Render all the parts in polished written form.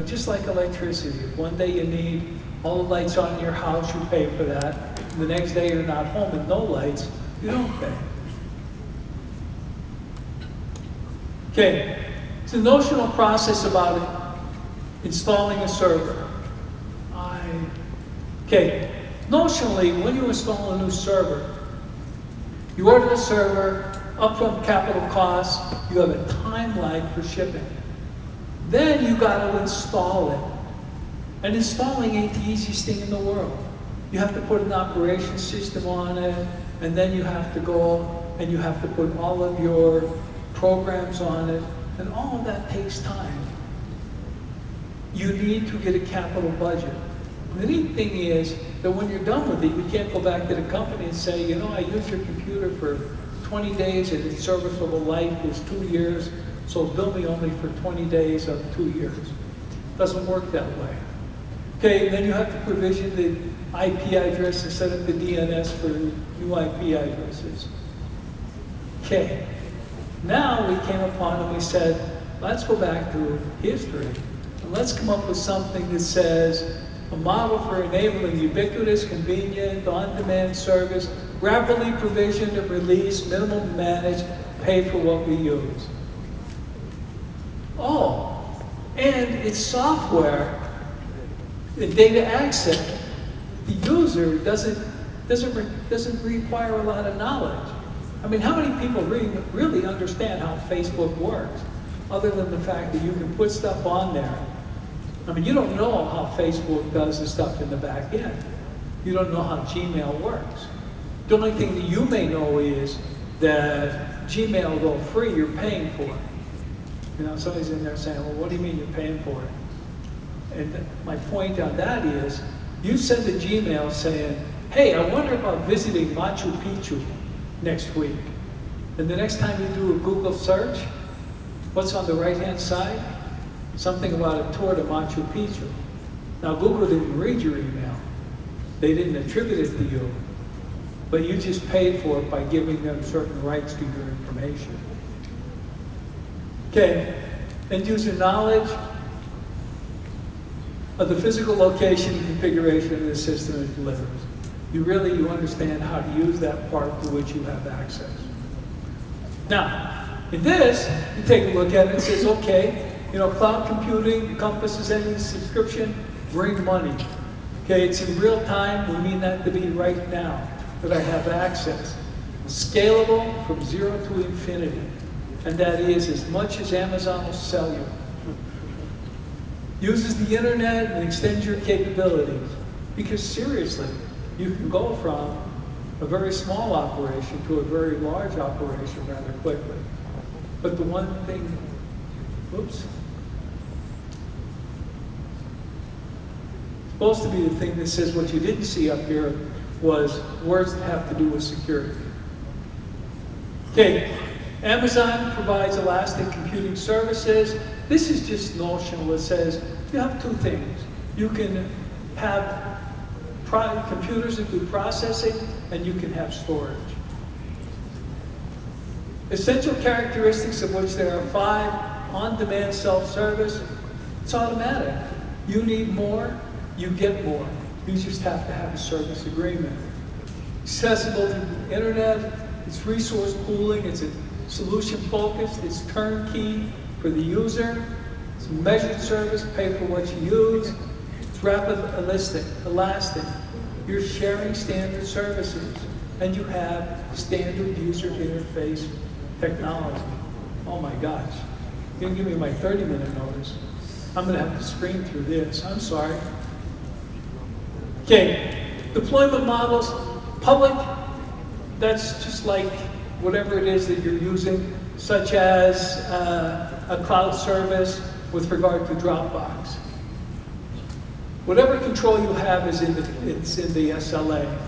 Just like electricity, if one day you need all the lights on in your house, you pay for that. The next day you're not home and no lights, you don't pay. Okay, it's a notional process about installing a server. Okay, notionally, when you install a new server, you order the server, upfront capital costs, you have a time lag for shipping. Then you got to install it. And installing ain't the easiest thing in the world. You have to put an operation system on it, and then you have to go and you have to put all of your programs on it, and all of that takes time. You need to get a capital budget. The neat thing is that when you're done with it, you can't go back to the company and say, you know, I used your computer for 20 days and its serviceable life is 2 years, so bill me only for 20 days of 2 years. Doesn't work that way. Okay, then you have to provision the IP address and set up the DNS for new IP addresses. Okay, now we came upon and we said, let's go back to history and let's come up with something that says a model for enabling ubiquitous, convenient, on-demand service, rapidly provisioned and released, minimum managed, pay for what we use. Oh, and it's software and data access. The user doesn't require a lot of knowledge. I mean, how many people really understand how Facebook works, other than the fact that you can put stuff on there? I mean, you don't know how Facebook does the stuff in the back end. You don't know how Gmail works. The only thing that you may know is that Gmail, though free, you're paying for it. You know, somebody's in there saying, well, what do you mean you're paying for it? And my point on that is, you send a Gmail saying, hey, I wonder about visiting Machu Picchu next week. And the next time you do a Google search, what's on the right-hand side? Something about a tour to Machu Picchu. Now, Google didn't read your email. They didn't attribute it to you. But you just paid for it by giving them certain rights to your information. Okay, end user knowledge of the physical location and configuration of the system it delivers. You understand how to use that part to which you have access. Now, in this, you take a look at it and says, okay, you know, cloud computing encompasses any subscription, bring money. Okay, it's in real time, we mean that to be right now, that I have access. Scalable from 0 to infinity. And that is as much as Amazon will sell you. Uses the internet and extends your capabilities. Because seriously, you can go from a very small operation to a very large operation rather quickly. But the one thing, whoops. It's supposed to be the thing that says what you didn't see up here was words that have to do with security. Okay. Amazon provides elastic computing services. This is just notional. It says you have two things. You can have computers that do processing, and you can have storage. Essential characteristics of which there are 5: on-demand self-service. It's automatic. You need more, you get more. You just have to have a service agreement. Accessible to the internet. It's resource pooling. It's a solution focused, it's turnkey for the user, it's a measured service, pay for what you use, it's rapid, elastic. You're sharing standard services, and you have standard user interface technology. Oh my gosh, you're gonna give me my 30-minute notice. I'm gonna have to screen through this, I'm sorry. Okay, deployment models, public, that's just like whatever it is that you're using, such as a cloud service with regard to Dropbox. Whatever control you have is in the SLA.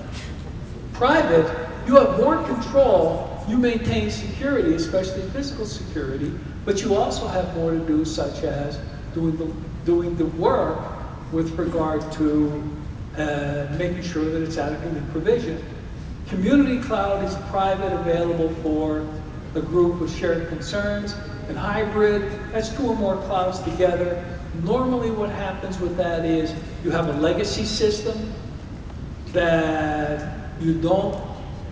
Private, you have more control, you maintain security, especially physical security, but you also have more to do, such as doing the work with regard to making sure that it's adequately provisioned. Community cloud is private, available for a group with shared concerns. And hybrid, that's 2 or more clouds together. normally what happens with that is you have a legacy system that you don't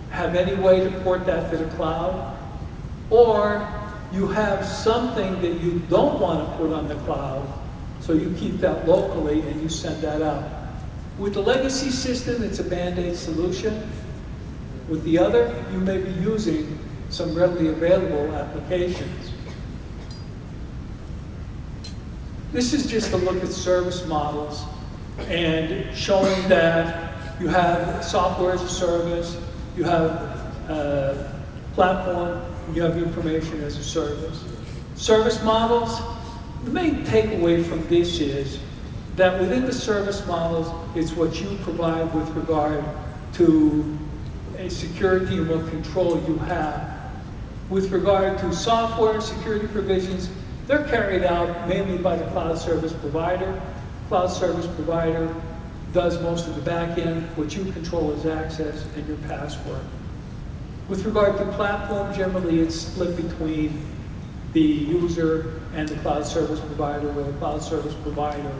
have any way to port that to the cloud, or you have something that you don't want to put on the cloud, so you keep that locally and you send that out. With the legacy system, it's a Band-Aid solution. With the other, you may be using some readily available applications. This is just a look at service models and showing that you have software as a service, you have platform, you have information as a service. Service models, the main takeaway from this is that within the service models, it's what you provide with regard to a security and what control you have. With regard to software security provisions, they're carried out mainly by the cloud service provider. Cloud service provider does most of the back end. What you control is access and your password. With regard to platform, generally it's split between the user and the cloud service provider, where the cloud service provider,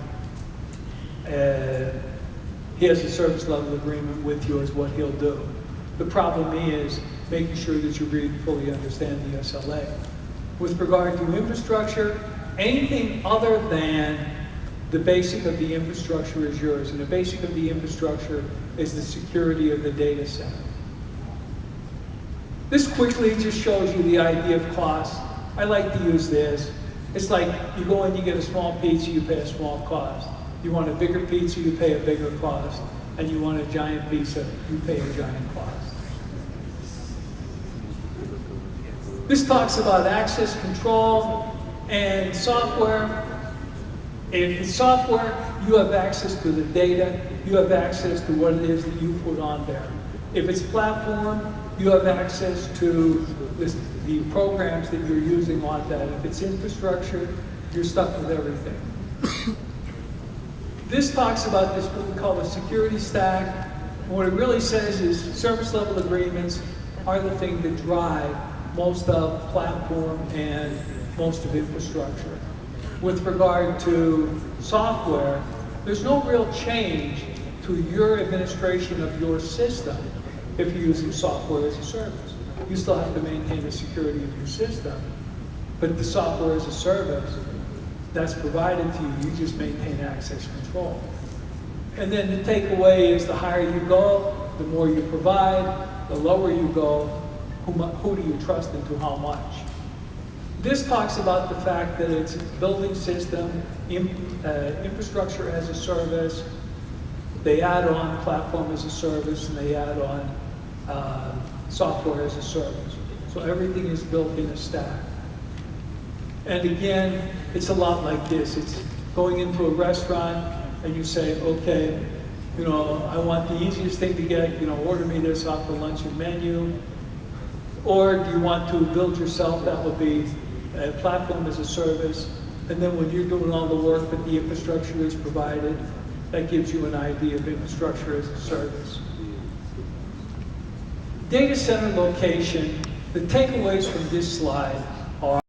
he has a service level agreement with you is what he'll do. The problem is making sure that you really fully understand the SLA. With regard to infrastructure, anything other than the basic of the infrastructure is yours, and the basic of the infrastructure is the security of the data center. This quickly just shows you the idea of cost. I like to use this. It's like you go in, you get a small pizza, you pay a small cost. You want a bigger pizza, you pay a bigger cost. And you want a giant pizza, you pay a giant cost. This talks about access control and software. In software, you have access to the data, you have access to what it is that you put on there. If it's platform, you have access to the programs that you're using on that. If it's infrastructure, you're stuck with everything. This talks about this, what we call the security stack. What it really says is service level agreements are the thing that drive most of platform and most of infrastructure. With regard to software, there's no real change to your administration of your system if you're using software as a service. You still have to maintain the security of your system, but the software as a service that's provided to you, you just maintain access control. And then the takeaway is the higher you go, the more you provide, the lower you go, who do you trust and to how much? This talks about the fact that it's a building system, infrastructure as a service, they add on platform as a service, and they add on software as a service. So everything is built in a stack. And again, it's a lot like this. It's going into a restaurant and you say, okay, you know, I want the easiest thing to get, you know, order me this off the luncheon menu. Or do you want to build yourself? That would be a platform as a service. And then when you're doing all the work that the infrastructure is provided, that gives you an idea of infrastructure as a service. Data center location, the takeaways from this slide